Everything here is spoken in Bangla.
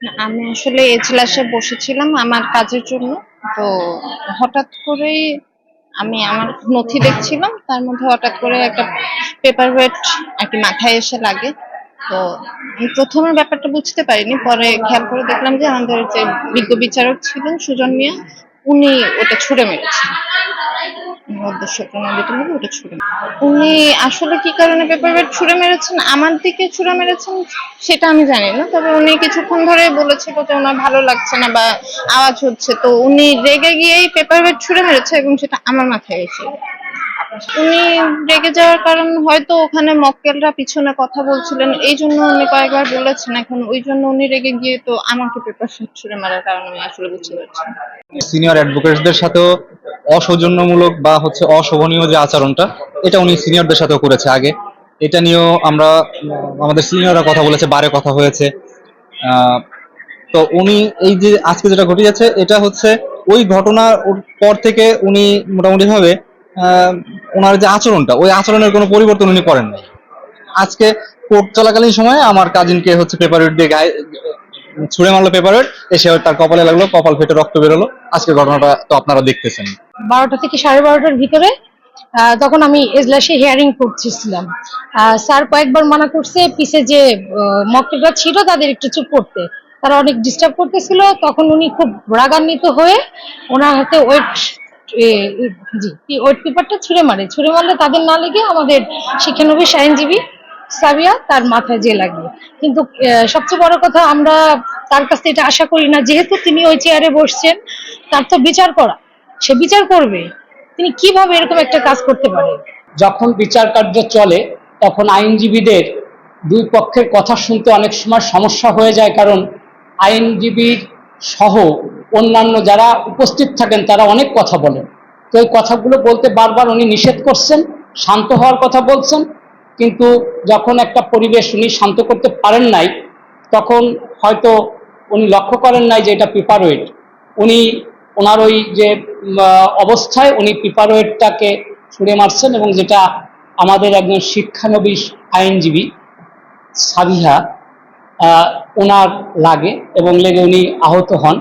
না, আমি আসলে এজলাসে বসেছিলাম আমার কাজের জন্য। তো হঠাৎ করেই আমি আমার নথি দেখছিলাম, তার মধ্যে হঠাৎ করে একটা পেপার ওয়েট আর কি মাথায় এসে লাগে। তো আমি প্রথমে ব্যাপারটা বুঝতে পারিনি, পরে খেয়াল করে দেখলাম যে আমাদের যে বিজ্ঞ বিচারক ছিলেন সুজন মিয়া, উনি ওটা ছুঁড়ে মেরেছেন। উদ্দেশ্য প্রণোদিত ভাবে ওটা ছুঁড়ে উনি আসলে কি কারণে পেপার ওয়েট ছুঁড়ে মেরেছেন, আমার দিকে ছুঁড়ে মেরেছেন সেটা আমি জানি না। তবে উনি কিছুক্ষণ ধরে বলেছিল যে ওনার ভালো লাগছে না বা আওয়াজ হচ্ছে, তো উনি রেগে গিয়েই পেপার ওয়েট ছুঁড়ে মেরেছে এবং সেটা আমার মাথায় এসে। উনি রেগে যাওয়ার কারণ হয়তো ওখানে মক্কেলরা পিছনে কথা বলছিলেন, এই জন্য উনি কয়েকবার বলেছেন। এখন ওই জন্য উনি রেগে গিয়ে তো আমাকে পেপার ওয়েট ছুঁড়ে মারার কারণ আমি আসলে বুঝতে পারছি না। সিনিয়র অ্যাডভোকেটসদের সাথেও অসৌজন্যমূলক বা হচ্ছে অশোভনীয় যে আচরণটা, এটা উনি সিনিয়রদের সাথেও করেছে আগে। এটা নিয়েও আমরা আমাদের সিনিয়ররা কথা বলেছে, বারে কথা হয়েছে। আহ, তো উনি এই যে আজকে যেটা ঘটে যাচ্ছে, এটা হচ্ছে ওই ঘটনার পর থেকে উনি মোটামুটি ভাবে ওনার যে আচরণটা, ওই আচরণের কোনো পরিবর্তন উনি করেন নাই। আজকে কোর্ট চলাকালীন সময়ে আমার কাজিনকে হচ্ছে পেপার ওয়েট দিয়ে গায়ে ছুঁড়ে মারলো, পেপার ওয়েট এসে তার কপালে লাগলো, কপাল ফেটে রক্ত বেরোলো। আজকের ঘটনাটা তো আপনারা দেখতেছেন। 12টা থেকে 12:30টার ভিতরে তখন আমি এজলাসে হিয়ারিং করতেছিলাম। স্যার কয়েকবার মানা করছে পিছে যে মক্কেলরা ছিল তাদের একটু চুপ করতে, তারা অনেক ডিস্টার্ব করতেছিল। তখন উনি খুব রাগান্বিত হয়ে ওনার হাতে ওয়েট পেপারটা ছুঁড়ে মারলে তাদের না লেগে আমাদের শিক্ষানবিশ আইনজীবী সাবিয়া তার মাথায় যে লাগে। কিন্তু সবচেয়ে বড় কথা, আমরা তার কাছে এটা আশা করি না, যেহেতু তিনি ওই চেয়ারে বসছেন, তার তো বিচার করা, সে বিচার করবে। তিনি কিভাবে এরকম একটা কাজ করতে পারে? যখন বিচার কার্য চলে তখন আইনজীবীদের দুই পক্ষের কথা শুনতে অনেক সময় সমস্যা হয়ে যায়, কারণ আইনজীবীর সহ অন্যান্য যারা উপস্থিত থাকেন তারা অনেক কথা বলেন। তো এই কথাগুলো বলতে বারবার উনি নিষেধ করছেন, শান্ত হওয়ার কথা বলছেন, কিন্তু যখন একটা পরিবেশ উনি শান্ত করতে পারেন নাই, তখন হয়তো উনি লক্ষ্য করেন নাই যে এটা পেপার ওয়েট। উনি ওনার ওই যে অবস্থায় উনি পেপার ওয়েটটাকে ছুঁড়ে মারছেন, এবং যেটা আমাদের একজন শিক্ষানবিশ আইনজীবী সাবিহা ওনার লাগে এবং লেগে উনি আহত হন।